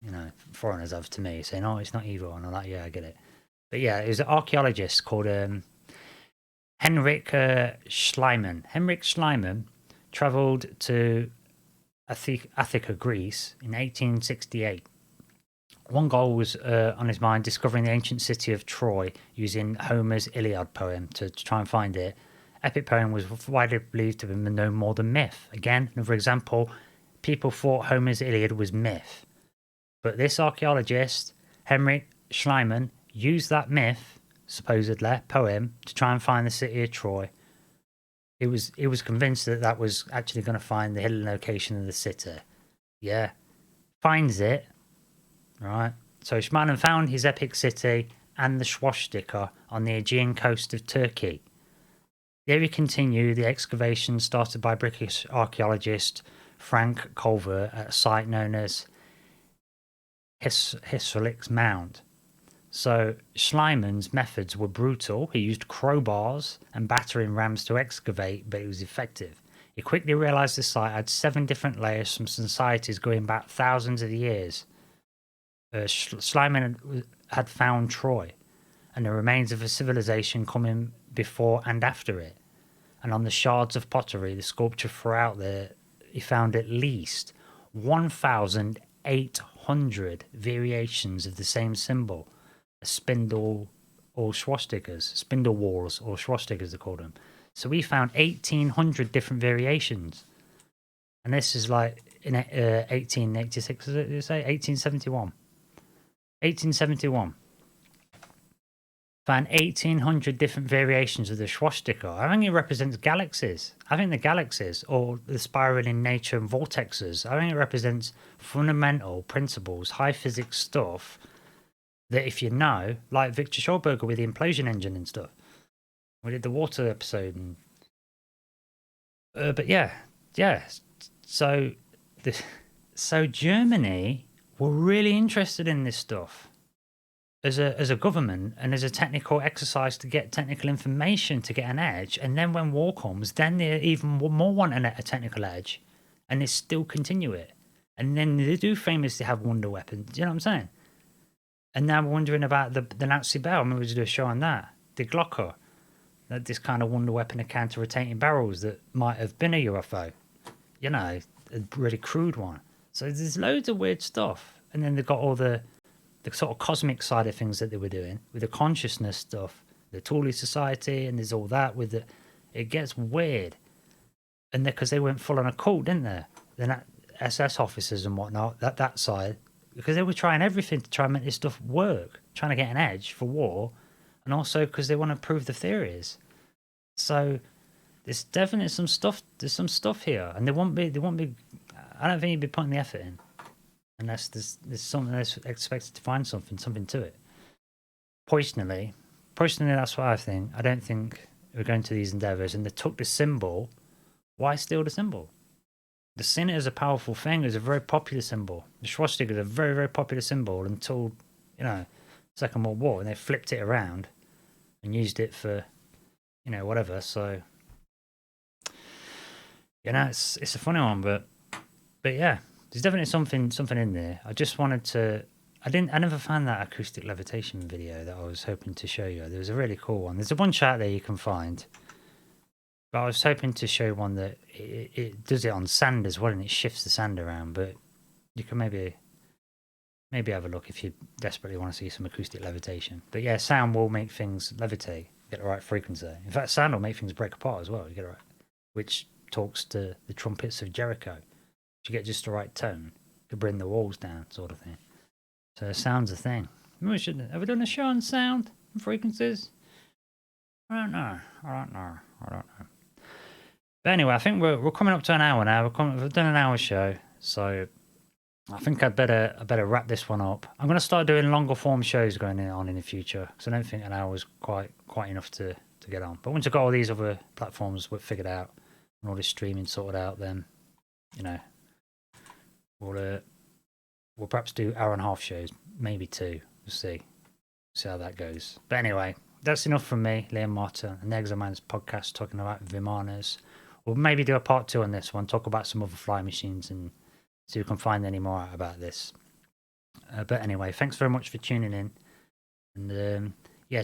You know, foreigners have to me, saying, oh, it's not evil, and I'm like, yeah, I get it. But yeah, it was an archaeologist called Henrik Schliemann. Henrik Schliemann travelled to Attica, Greece in 1868. One goal was on his mind, discovering the ancient city of Troy using Homer's Iliad poem to try and find it. Epic poem was widely believed to have been no more than myth. Again, another example, people thought Homer's Iliad was myth. But this archaeologist, Henrik Schliemann, used that myth, supposedly, poem, to try and find the city of Troy. He was convinced that was actually going to find the hidden location of the city. Yeah. Finds it, right? So Schliemann found his epic city and the swastika on the Aegean coast of Turkey. There he continued the excavation started by British archaeologist Frank Culver at a site known as Hisarlik's Mound. So Schliemann's methods were brutal. He used crowbars and battering rams to excavate, but it was effective. He quickly realized the site had 7 different layers from societies going back thousands of years. Schliemann had found Troy and the remains of a civilization coming before and after it. And on the shards of pottery, the sculpture throughout there, he found at least 1,800 variations of the same symbol, a spindle or swastikas, spindle whorls or swastikas they called them. So we found 1,800 different variations. And this is like in 1886, is it, did you say? 1871. 1871. Found 1,800 different variations of the swastika. I think it represents galaxies. I think the galaxies, or the spiraling nature and vortexes, I think it represents fundamental principles, high physics stuff that if you know, like Victor Schauberger with the implosion engine and stuff. We did the water episode. And, but yeah. So Germany were really interested in this stuff. As a government and as a technical exercise to get technical information to get an edge, and then when war comes, then they even more want a technical edge, and they still continue it. And then they do famously have wonder weapons. You know what I'm saying? And now we're wondering about the Nazi Bell. I mean, we did a show on that. The Glocker, that this kind of wonder weapon of counter-rotating barrels that might have been a UFO. You know, a really crude one. So there's loads of weird stuff, and then they've got all the sort of cosmic side of things that they were doing with the consciousness stuff, the Thule Society, and there's all that with the. It gets weird, and because they went full on a cult, didn't they? The SS officers and whatnot, that side, because they were trying everything to try and make this stuff work, trying to get an edge for war, and also because they want to prove the theories. So there's definitely some stuff. There's some stuff here, and they won't be. I don't think you'd be putting the effort in. Unless there's something that's expected to find something to it. Personally, that's what I think. I don't think we're going to these endeavours and they took the symbol. Why steal the symbol? The sin is a powerful thing. It's a very popular symbol. The swastika is a very, very popular symbol until, Second World War, and they flipped it around and used it for, whatever. So, it's a funny one, but yeah. There's definitely something in there. I just wanted to. I never found that acoustic levitation video that I was hoping to show you. There was a really cool one. There's a bunch out there you can find, but I was hoping to show one that it does it on sand as well, and it shifts the sand around. But you can maybe have a look if you desperately want to see some acoustic levitation. But yeah, sound will make things levitate. Get the right frequency. In fact, sound will make things break apart as well. You get it right, which talks to the trumpets of Jericho. You get just the right tone to bring the walls down, sort of thing. So sound's a thing. Maybe we should have we done a show on sound and frequencies? I don't know. But anyway, I think we're coming up to an hour now. We've done an hour show, so I think I'd better wrap this one up. I'm going to start doing longer form shows going on in the future, because I don't think an hour is quite enough to get on. But once I've got all these other platforms figured out and all this streaming sorted out, then we'll perhaps do hour and a half shows, maybe 2. We'll see how that goes. But anyway, that's enough from me, Liam Martin, and the Exoman's podcast talking about Vimanas. We'll maybe do a part 2 on this one, talk about some other fly machines and see if we can find any more out about this. But anyway, thanks very much for tuning in. And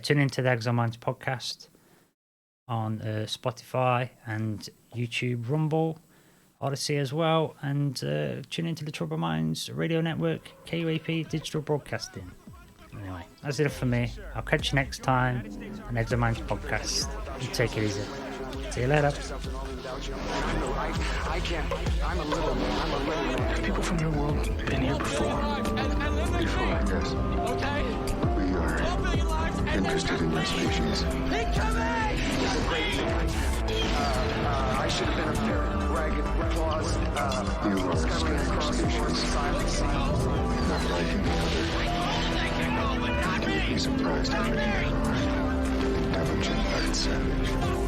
tune into the Exoman's podcast on Spotify and YouTube, Rumble, Odyssey as well, and tune into the Troubled Minds Radio Network, KUAP Digital Broadcasting. Anyway, that's it for me. I'll catch you next time on Exo Minds Podcast. You take it easy. See you later. I'm a little man. Have people from your world been here before? Yes. We are interested in your species. I should have been a pair of ragged claws. You are a strange species. Not like any other. You would be surprised how many you are. Intelligent and savage.